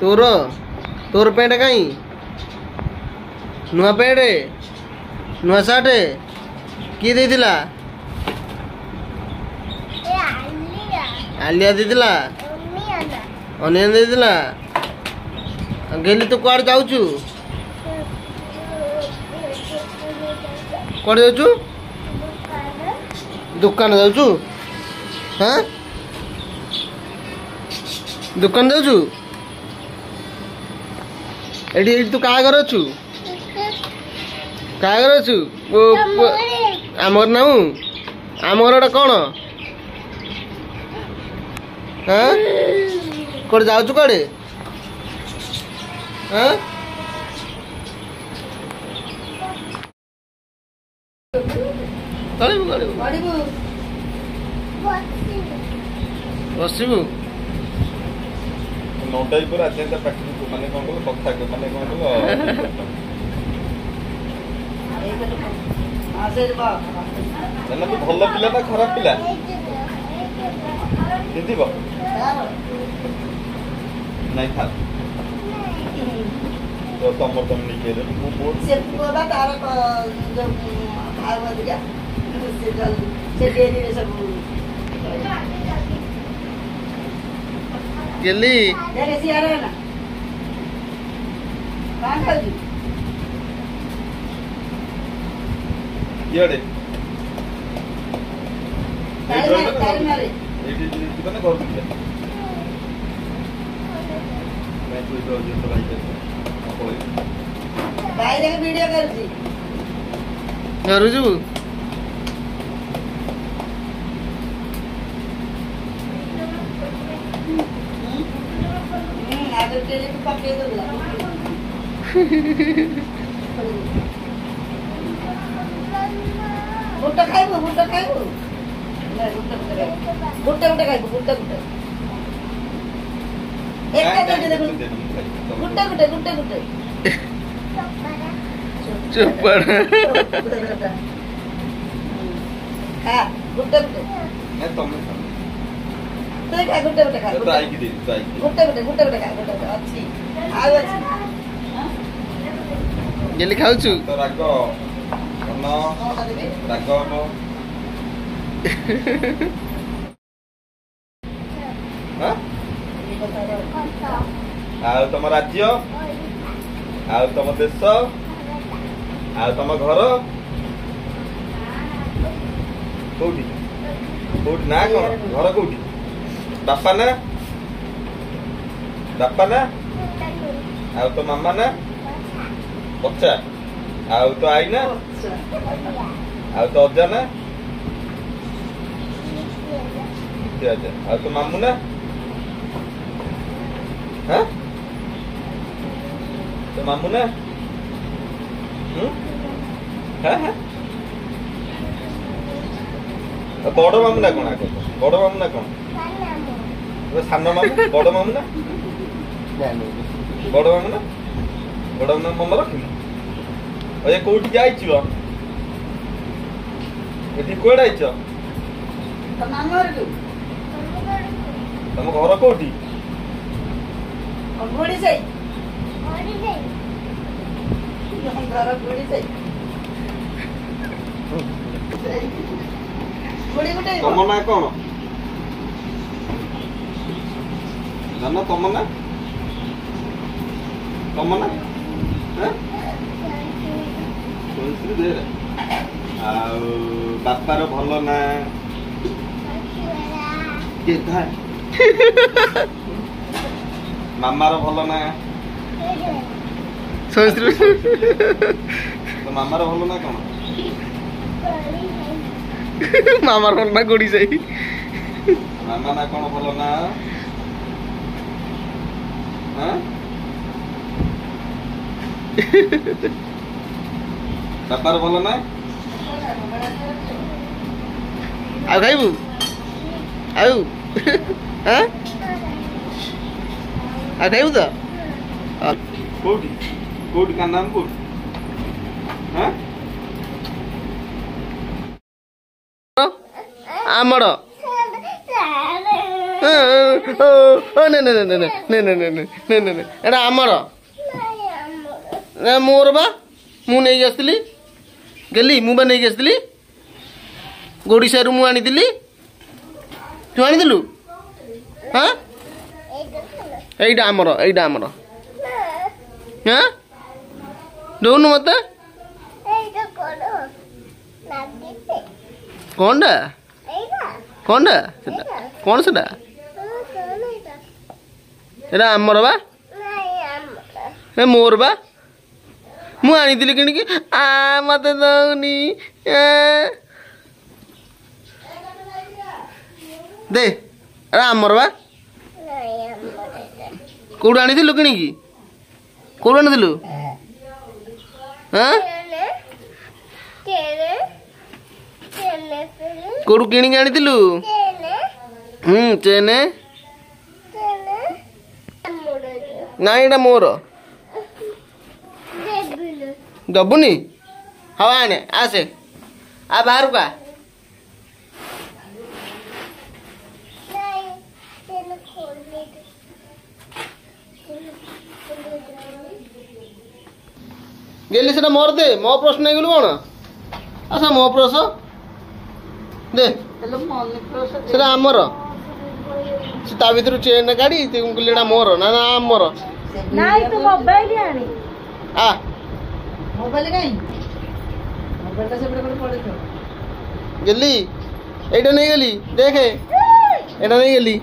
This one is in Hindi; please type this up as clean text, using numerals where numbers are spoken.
तोर तोर पैंट कहीं नुआ पैंट नुआ सार्ट किए देला आलिया देला अनियन देला गेली तो कुआड़ जाऊचु कुआड़ जाऊचु दुकान जाऊचु हाँ दुकान जाऊचु एडी तू क्या घर अच्छु क्या घर अच्छु आमर नाऊ आम घर कौन हाँ कौन जाऊचु कड़े हाँ बसबू नटाई पर आज पार्टी माने कौन कल कथा माने कौन कल तू भल पिला ना खराब पिला किंतिब नहीं था तो तुम तुम निके से पूरा तार जो खावा दिया से डेरी रे सब गेली डेरी से आ रहा ना कान कर दी येडे तारी मारे एडी कितना कर दिया मैं तो जो तो भाई बाहर के वीडियो कर दी करू जू आगे के लिए पक्के दो भुट्टा खाइबो नहीं भुट्टा खाइबो भुट्टा एक दे दे भुट्टा चुप्पड़ हां भुट्टा मैं तुम देखा गुट्टे खा ट्राई की दे ट्राई गुट्टे खा अच्छी आउ अच्छी गेली खाउछु तो राग न राग न हां आउ तुम राज्य आउ तुम देश आउ तुम घर कोठी ना कौन घर कोठी बापा ना आउ तो मामा ना बच्चा आउ तो आई ना आउ तो अजा ना आउ तो मामू ना हाँ तो मामू ना हाँ बड़ मामू ना कौन बड़ मामू ना कौन सान मामू बड़ मामू ना बड़ मामू ना मन रखी ये कौटी आई कौड़े आई तुम घर कौटी तुम ना कौन जान तुम ना बापार भल ना मामार भल ना तो मामार भल ना कौन मामार भल ना गोड़ी जाई मामा ना कौन भल ना बापार भल ना आउ खाइबू आउ हाँ आ खाइबू तो कोटी का नाम कोटी हाँ आमर ଏଟା ଆମର ମୋର ବା ମୁଁ ନେଇକି ଆସିଥିଲି ଗେଲି ମୁଁ ବା ନେଇକି ଆସିଥିଲି ଓଡ଼ିଶାରୁ ମୁଁ ଆଣିଥିଲି ତୁ ଆଣିଥିଲୁ ହଁ ଏଇଟା ଆମର ହଁ ଦଉନୁ ମତେ କଣଟା କଣଟା ସେଟା କଣ ସେଟା ଏଟା ଆମର ବା ଏ ମୋର ବା ମୁଁ ଆଣିଥିଲି କିଣିକି ମତେ ଦଉନି ଦେ ଏଟା ଆମର ବା କୋଉଠୁ ଆଣିଥିଲୁ କିଣିକି କୋଉଠୁ ଆଣିଥିଲୁ କୋଉଠୁ କିଣିକି ଆଣିଥିଲୁ ଚେନେ ନାଇଁ ଏଇଟା ମୋର ଦବୁନି ହଉ ଆଣେ ଆସେ ବାହାରକୁ ଗେଲି ସେଟା ମୋର ଦେ ମୋ ପ୍ରଶ୍ନ ନେଇଗଲୁ କଣ ଆଚ୍ଛା ମୋ ପ୍ରଶ୍ନ ଦେ ସେଟା ଆମର ତା ଭିତରୁ ଚେନ୍ କାଢି କହିଲି ଏଟା ମୋର ନା ନା ଆମର ଗେଲି ଏଇଟା ନେଇଗଲି ଦେଖେ ଏଇଟା ନେଇଗଲି